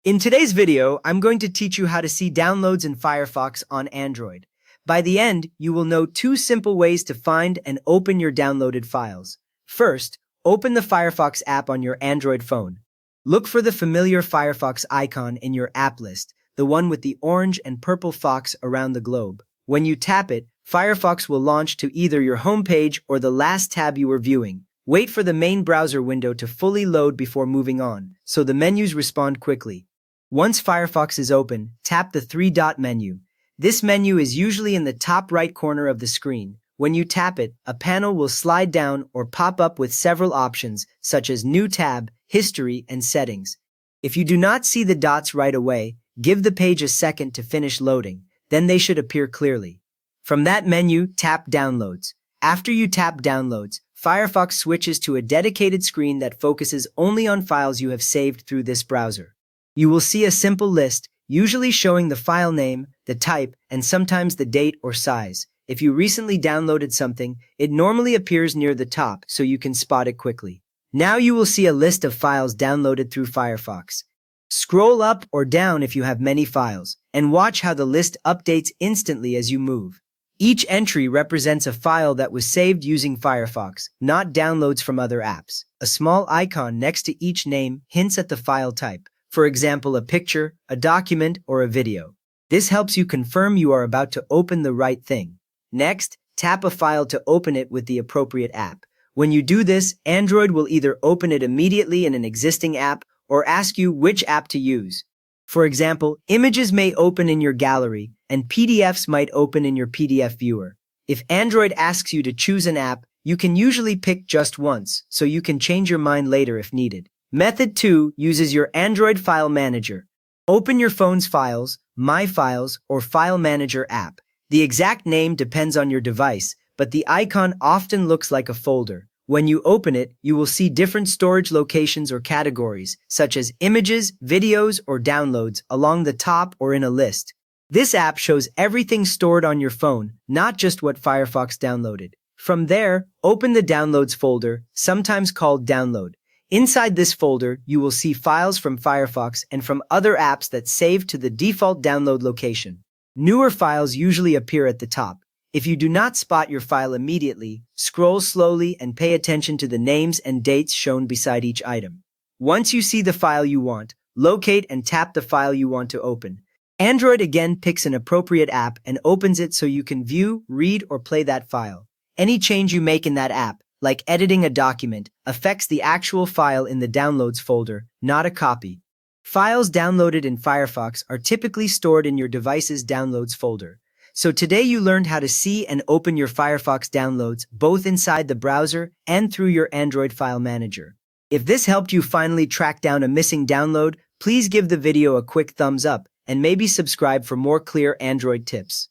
In today's video, I'm going to teach you how to see downloads in Firefox on Android. By the end, you will know two simple ways to find and open your downloaded files. First, open the Firefox app on your Android phone. Look for the familiar Firefox icon in your app list, the one with the orange and purple fox around the globe. When you tap it, Firefox will launch to either your home page or the last tab you were viewing. Wait for the main browser window to fully load before moving on, so the menus respond quickly. Once Firefox is open, tap the three-dot menu. This menu is usually in the top right corner of the screen. When you tap it, a panel will slide down or pop up with several options, such as New Tab, History, and Settings. If you do not see the dots right away, give the page a second to finish loading, then they should appear clearly. From that menu, tap Downloads. After you tap Downloads, Firefox switches to a dedicated screen that focuses only on files you have saved through this browser. You will see a simple list, usually showing the file name, the type, and sometimes the date or size. If you recently downloaded something, it normally appears near the top so you can spot it quickly. Now you will see a list of files downloaded through Firefox. Scroll up or down if you have many files, and watch how the list updates instantly as you move. Each entry represents a file that was saved using Firefox, not downloads from other apps. A small icon next to each name hints at the file type. For example, a picture, a document, or a video. This helps you confirm you are about to open the right thing. Next, tap a file to open it with the appropriate app. When you do this, Android will either open it immediately in an existing app or ask you which app to use. For example, images may open in your gallery, and PDFs might open in your PDF viewer. If Android asks you to choose an app, you can usually pick just once, so you can change your mind later if needed. Method 2 uses your Android File Manager. Open your phone's Files, My Files, or File Manager app. The exact name depends on your device, but the icon often looks like a folder. When you open it, you will see different storage locations or categories, such as images, videos, or downloads, along the top or in a list. This app shows everything stored on your phone, not just what Firefox downloaded. From there, open the Downloads folder, sometimes called Download. Inside this folder, you will see files from Firefox and from other apps that save to the default download location. Newer files usually appear at the top. If you do not spot your file immediately, scroll slowly and pay attention to the names and dates shown beside each item. Once you see the file you want, locate and tap the file you want to open. Android again picks an appropriate app and opens it so you can view, read, or play that file. Any change you make in that app, like editing a document, affects the actual file in the Downloads folder, not a copy. Files downloaded in Firefox are typically stored in your device's Downloads folder. So today you learned how to see and open your Firefox downloads both inside the browser and through your Android File Manager. If this helped you finally track down a missing download, please give the video a quick thumbs up and maybe subscribe for more clear Android tips.